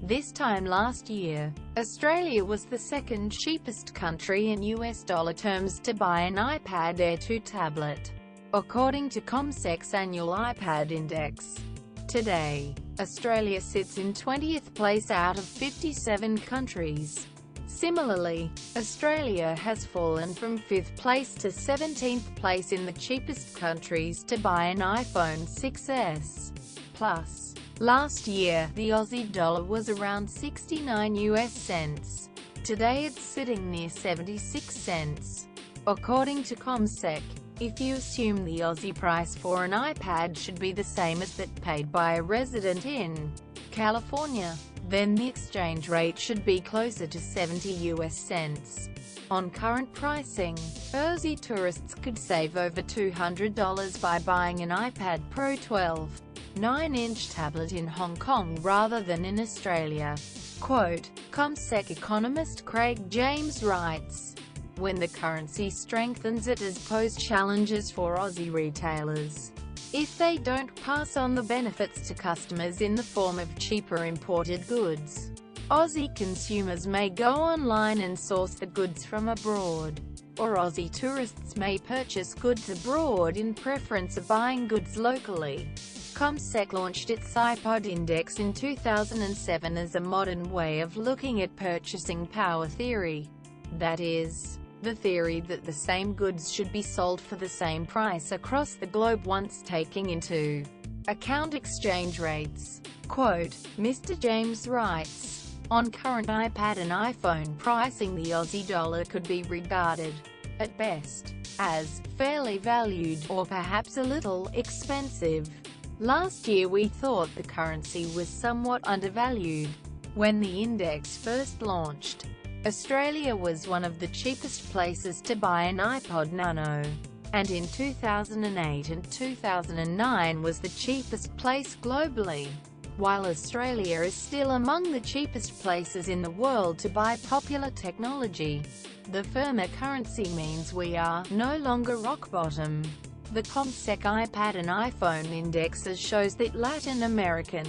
This time last year, Australia was the second cheapest country in US dollar terms to buy an iPad Air 2 tablet, according to CommSec's annual iPad Index. Today, Australia sits in 20th place out of 57 countries. Similarly, Australia has fallen from 5th place to 17th place in the cheapest countries to buy an iPhone 6s Plus. Last year, the Aussie dollar was around 69 US cents. Today it's sitting near 76 cents. According to CommSec, if you assume the Aussie price for an iPad should be the same as that paid by a resident in California, then the exchange rate should be closer to 70 US cents. On current pricing, Aussie tourists could save over $200 by buying an iPad Pro 12. 9-inch tablet in Hong Kong rather than in Australia. Quote, CommSec economist Craig James writes, "When the currency strengthens it has posed challenges for Aussie retailers. If they don't pass on the benefits to customers in the form of cheaper imported goods, Aussie consumers may go online and source the goods from abroad. Or Aussie tourists may purchase goods abroad in preference of buying goods locally." CommSec launched its iPod Index in 2007 as a modern way of looking at purchasing power theory. That is, the theory that the same goods should be sold for the same price across the globe once taking into account exchange rates. Quote, Mr. James writes, "On current iPad and iPhone pricing, the Aussie dollar could be regarded, at best, as fairly valued, or perhaps a little expensive. Last year we thought the currency was somewhat undervalued. When the index first launched, Australia was one of the cheapest places to buy an iPod Nano, and in 2008 and 2009 was the cheapest place globally. While Australia is still among the cheapest places in the world to buy popular technology, the firmer currency means we are no longer rock bottom." The CommSec iPad and iPhone indexes shows that Latin American,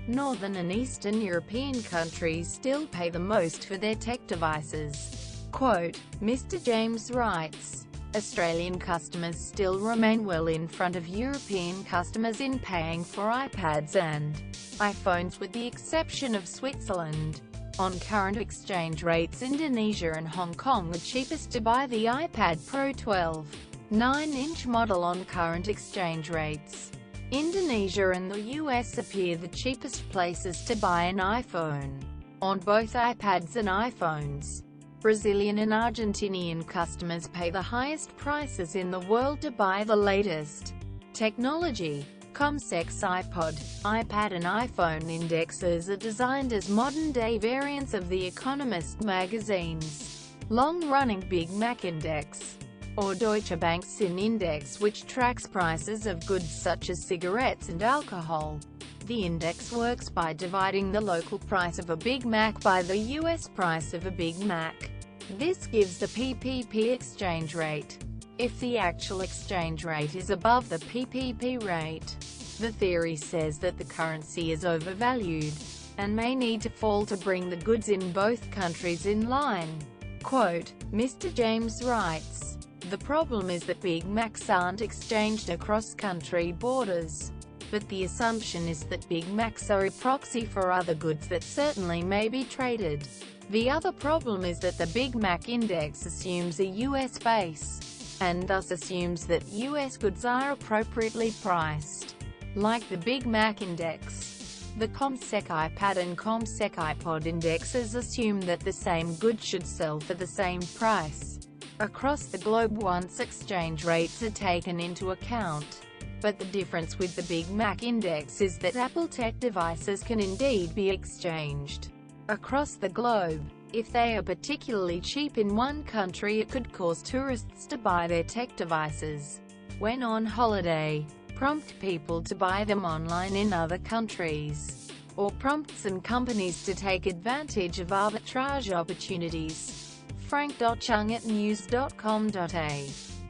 Northern and Eastern European countries still pay the most for their tech devices. Quote, Mr. James writes, "Australian customers still remain well in front of European customers in paying for iPads and iPhones with the exception of Switzerland. On current exchange rates, Indonesia and Hong Kong are cheapest to buy the iPad Pro 12. 9-inch model on current exchange rates. Indonesia and the US appear the cheapest places to buy an iPhone. On both iPads and iPhones, Brazilian and Argentinian customers pay the highest prices in the world to buy the latest technology." CommSec's iPod, iPad and iPhone indexes are designed as modern-day variants of The Economist magazine's long-running Big Mac Index, or Deutsche Bank's Sin Index, which tracks prices of goods such as cigarettes and alcohol. The index works by dividing the local price of a Big Mac by the US price of a Big Mac. This gives the PPP exchange rate. If the actual exchange rate is above the PPP rate, the theory says that the currency is overvalued, and may need to fall to bring the goods in both countries in line. Quote, Mr. James writes, "The problem is that Big Macs aren't exchanged across country borders. But the assumption is that Big Macs are a proxy for other goods that certainly may be traded. The other problem is that the Big Mac Index assumes a US base, and thus assumes that US goods are appropriately priced. Like the Big Mac Index, the CommSec iPad and CommSec iPod indexes assume that the same goods should sell for the same price across the globe once exchange rates are taken into account. But the difference with the Big Mac Index is that Apple tech devices can indeed be exchanged across the globe. If they are particularly cheap in one country, it could cause tourists to buy their tech devices when on holiday, prompt people to buy them online in other countries, or prompt some companies to take advantage of arbitrage opportunities." Frank Chung at news.com.au